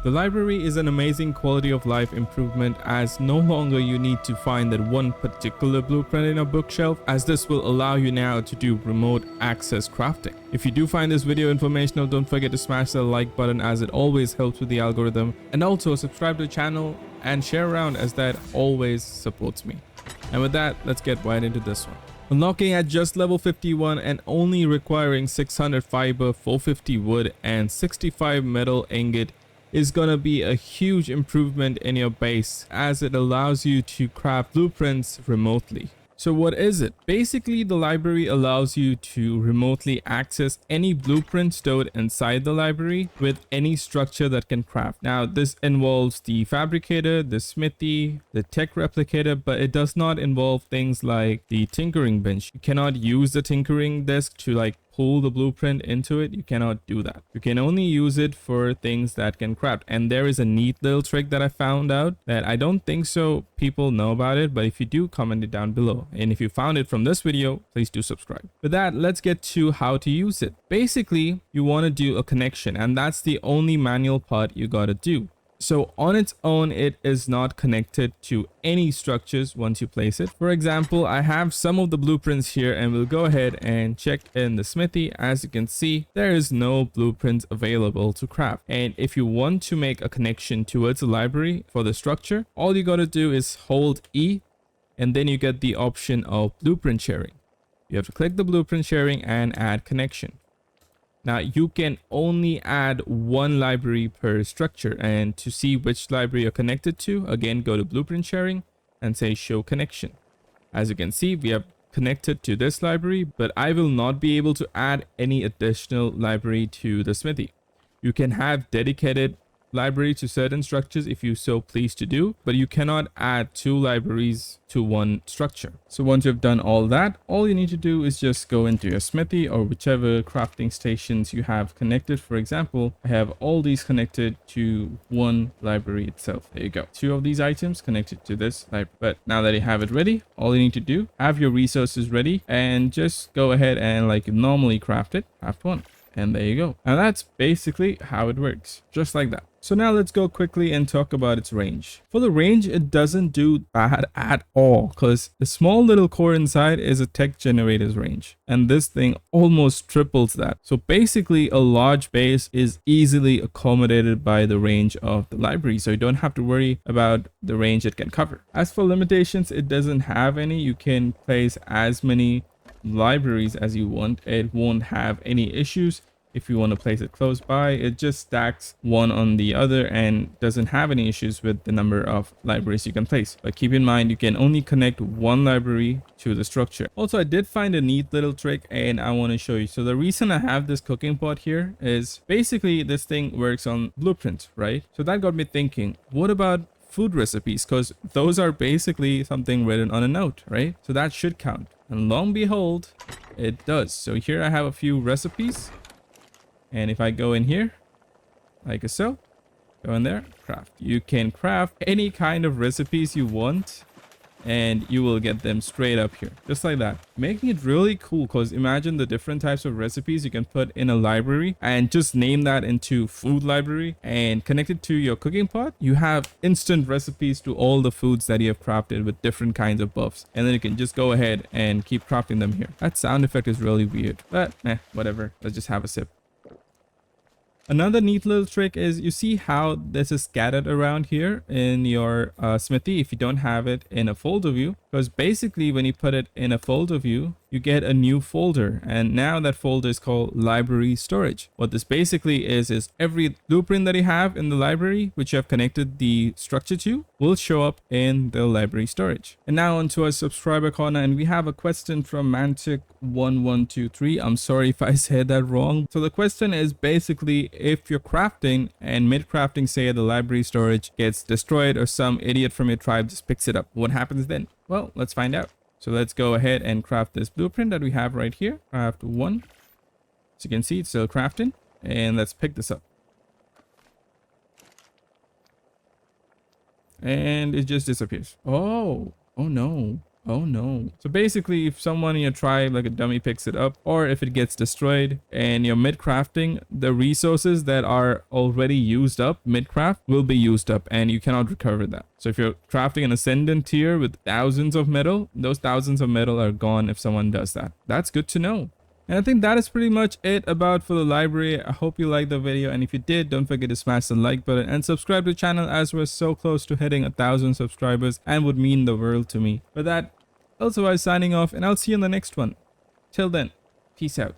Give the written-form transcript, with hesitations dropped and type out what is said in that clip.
The library is an amazing quality of life improvement, as no longer you need to find that one particular blueprint in a bookshelf, as this will allow you now to do remote access crafting. If you do find this video informational, don't forget to smash the like button, as it always helps with the algorithm, and also subscribe to the channel and share around, as that always supports me. And with that, let's get right into this one. Unlocking at just level 51 and only requiring 600 fiber, 450 wood and 65 metal ingot is gonna be a huge improvement in your base, as it allows you to craft blueprints remotely. So what is it? Basically, the library allows you to remotely access any blueprint stored inside the library with any structure that can craft. Now, this involves the fabricator, the smithy, the tech replicator, but it does not involve things like the tinkering bench. You cannot use the tinkering desk to pull the blueprint into it. You cannot do that. You can only use it for things that can craft. And there is a neat little trick that I found out that I don't think so people know about it, but if you do, comment it down below. And if you found it from this video, please do subscribe. With that, let's get to how to use it. Basically, you want to do a connection, and that's the only manual part you gotta do. So on its own, it is not connected to any structures once you place it. For example, I have some of the blueprints here, and we'll go ahead and check in the smithy. As you can see, there is no blueprints available to craft. And if you want to make a connection towards the library for the structure, all you got to do is hold E, and then you get the option of blueprint sharing. You have to click the blueprint sharing and add connection. Now you can only add one library per structure, and to see which library you're connected to, again go to blueprint sharing and say show connection. As you can see, we have connected to this library, but I will not be able to add any additional library to the smithy. You can have dedicated library to certain structures if you so please to do, but you cannot add two libraries to one structure. So once you've done all that, all you need to do is just go into your smithy or whichever crafting stations you have connected. For example, I have all these connected to one library itself. There you go. Two of these items connected to this library. But now that you have it ready, all you need to do, have your resources ready, and just go ahead and like normally craft it. Craft one. And there you go. And that's basically how it works, just like that. So now let's go quickly and talk about its range. For the range, it doesn't do bad at all, because the small little core inside is a tech generator's range, and this thing almost triples that. So basically a large base is easily accommodated by the range of the library, so you don't have to worry about the range it can cover. As for limitations, it doesn't have any. You can place as many libraries as you want. It won't have any issues. If you want to place it close by, it just stacks one on the other and doesn't have any issues with the number of libraries you can place. But keep in mind, you can only connect one library to the structure. Also, I did find a neat little trick and I want to show you. So the reason I have this cooking pot here is basically this thing works on blueprints, right? So that got me thinking, what about food recipes? Because those are basically something written on a note, right? So that should count. And lo and behold, it does. So here I have a few recipes. And if I go in here, like so, go in there, craft. You can craft any kind of recipes you want, and you will get them straight up here, just like that, making it really cool. Because imagine the different types of recipes you can put in a library and just name that into food library and connect it to your cooking pot. You have instant recipes to all the foods that you have crafted with different kinds of buffs, and then you can just go ahead and keep crafting them here. That sound effect is really weird, but whatever. Let's just have a sip. Another neat little trick is, you see how this is scattered around here in your smithy if you don't have it in a folder view. Because basically when you put it in a folder view, you get a new folder, and now that folder is called library storage. What this basically is every blueprint that you have in the library, which you have connected the structure to, will show up in the library storage. And now onto our subscriber corner, and we have a question from Mantic1123. I'm sorry if I said that wrong. So the question is basically, if you're crafting and mid crafting, say the library storage gets destroyed or some idiot from your tribe just picks it up, what happens then? Well, let's find out. So let's go ahead and craft this blueprint that we have right here. Craft one. As you can see, it's still crafting. And let's pick this up. And it just disappears. Oh no. Oh no. So basically, if someone in your tribe, like a dummy, picks it up, or if it gets destroyed and you're mid crafting, the resources that are already used up mid craft will be used up and you cannot recover that. So if you're crafting an ascendant tier with thousands of metal, those thousands of metal are gone if someone does that. That's good to know. And I think that is pretty much it about for the library. I hope you liked the video, and if you did, don't forget to smash the like button and subscribe to the channel, as we're so close to hitting 1,000 subscribers and would mean the world to me. With that, also I signing off, and I'll see you in the next one. Till then, peace out.